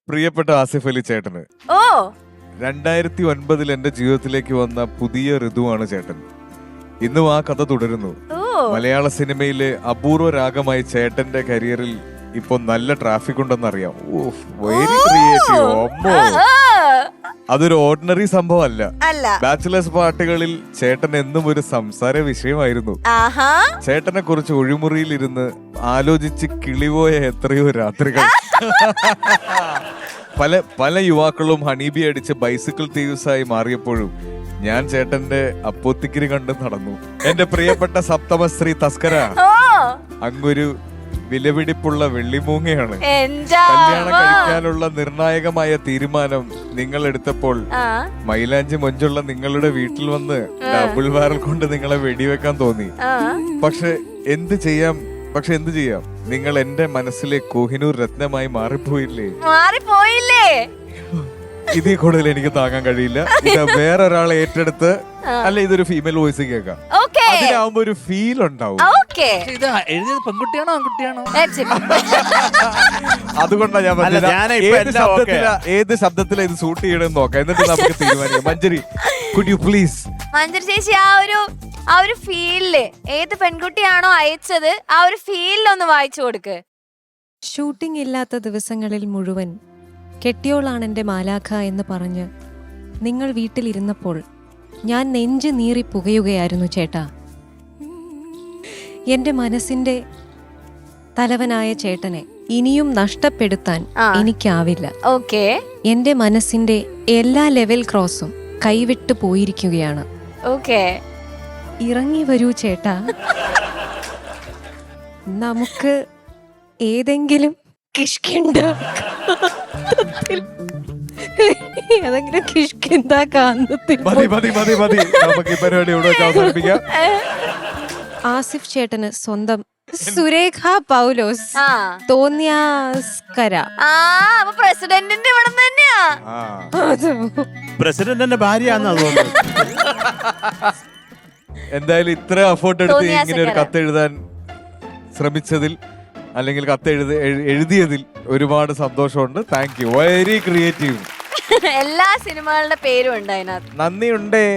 പ്രിയപ്പെട്ട ആസിഫ് അലി ചേട്ടന് ഓ 2009 എന്റെ ജീവിതത്തിലേക്ക് വന്ന പുതിയ ഋതുവാണ് ചേട്ടൻ. ഇന്നും ആ കഥ തുടരുന്നു. മലയാള സിനിമയിലെ അപൂർവ രാഗമായി ചേട്ടന്റെ കരിയറിൽ ഇപ്പൊ നല്ല ട്രാഫിക് ഉണ്ടെന്നറിയാം. Very creative. അമ്മോ, അതൊരു ഓർഡിനറി സംഭവം അല്ല. ബാച്ചിലേഴ്സ് പാർട്ടികളിൽ ചേട്ടൻ എന്നും ഒരു സംസാര വിഷയമായിരുന്നു. ചേട്ടനെ കുറിച്ച് ഒഴിമുറിയിൽ ഇരുന്ന് ആലോചിച്ച് കിളിപോയ എത്രയോ രാത്രികൾ. പല യുവാക്കളും ഹണീബി അടിച്ച് ബൈസിക്കിൾ തീവ്സായി മാറിയപ്പോഴും ഞാൻ ചേട്ടന്റെ അപ്പോത്തിക്കിരി കണ്ട് നടന്നു. എന്റെ പ്രിയപ്പെട്ട സപ്തമശ്രീ തസ്കര അങ്ങൊരു വിലപിടിപ്പുള്ള വെള്ളിമൂങ്ങയാണ്. കല്യാണം കഴിക്കാനുള്ള നിർണായകമായ തീരുമാനം നിങ്ങൾ എടുത്തപ്പോൾ മൈലാഞ്ചി മൊഞ്ചുള്ള നിങ്ങളുടെ വീട്ടിൽ വന്ന് ഡബിൾ ബാരൽ കൊണ്ട് നിങ്ങളെ വെടിവെക്കാൻ തോന്നി. പക്ഷെ എന്ത് ചെയ്യാം നിങ്ങൾ എന്റെ മനസ്സിലെ കോഹിനൂർ രത്നമായി മാറിപ്പോയില്ലേ. ഇതിൽ കൂടുതൽ എനിക്ക് താങ്ങാൻ കഴിയില്ല. ഇത് വേറൊരാളെ ഏറ്റെടുത്ത് അല്ല, ഇതൊരു ഫീമെയിൽ വോയിസ് കേൾക്കാം. അതിനാവുമ്പോ ഒരു ഫീൽ ഉണ്ടാവും. പെൺകുട്ടിയാണോ ആൺകുട്ടിയാണോ? അതുകൊണ്ടാണ് ഞാൻ പറഞ്ഞത് ഏത് ശബ്ദത്തിലാ ഇത് ഷൂട്ട് ചെയ്യണമെന്ന് നോക്കാം, എന്നിട്ട് നമുക്ക് തീരുമാനിക്കാം. മഞ്ജരി, കുഡ് യു പ്ലീസ്? മഞ്ജരി ചേച്ചി ആ ഒരു ഫീലില് ഏത് പെൺകുട്ടിയാണോ അയച്ചത് ആ ഒരു ഫീലിലൊന്ന് വായിച്ചു കൊടുക്ക്. ഷൂട്ടിംഗ് ഇല്ലാത്ത ദിവസങ്ങളിൽ മുഴുവൻ കെട്ടിയോളാണെന്റെ മാലാഖ എന്ന് പറഞ്ഞ് നിങ്ങൾ വീട്ടിലിരുന്നപ്പോൾ ഞാൻ നെഞ്ച് നീറി പുകയുകയായിരുന്നു ചേട്ടാ. എന്റെ മനസ്സിന്റെ തലവനായ ചേട്ടനെ ഇനിയും നഷ്ടപ്പെടുത്താൻ എനിക്കാവില്ല. എന്റെ മനസ്സിന്റെ എല്ലാ ലെവൽ ക്രോസും കൈവിട്ടു പോയിരിക്കുകയാണ്. ഇറങ്ങി വരൂ ചേട്ടാ, നമുക്ക് ഏതെങ്കിലും കിഷ്കിണ്ട ഏതെങ്കിലും കിഷ്കിന്ത കാന്തത്തിൽ ആസിഫ് ചേട്ടന് സ്വന്തം സുരേഖ പൗലോസ് തോന്നിയാസ്കര. പ്രസിഡന്റിന്റെ ഇവിടെ തന്നെയാ. പ്രസിഡന്റിന്റെ ഭാര്യയാണെന്നാ തോന്നുന്നു. എന്തായാലും ഇത്ര എഫേർട്ട് എടുത്ത് ഇങ്ങനെ ഒരു കത്ത് എഴുതാൻ ശ്രമിച്ചതിൽ അല്ലെങ്കിൽ കത്ത് എഴുതിയതിൽ ഒരുപാട് സന്തോഷമുണ്ട്. Thank you, very creative. എല്ലാ സിനിമകളുടെ പേരും ഉണ്ട് അതിനകത്ത്. നന്ദിയുണ്ടേ.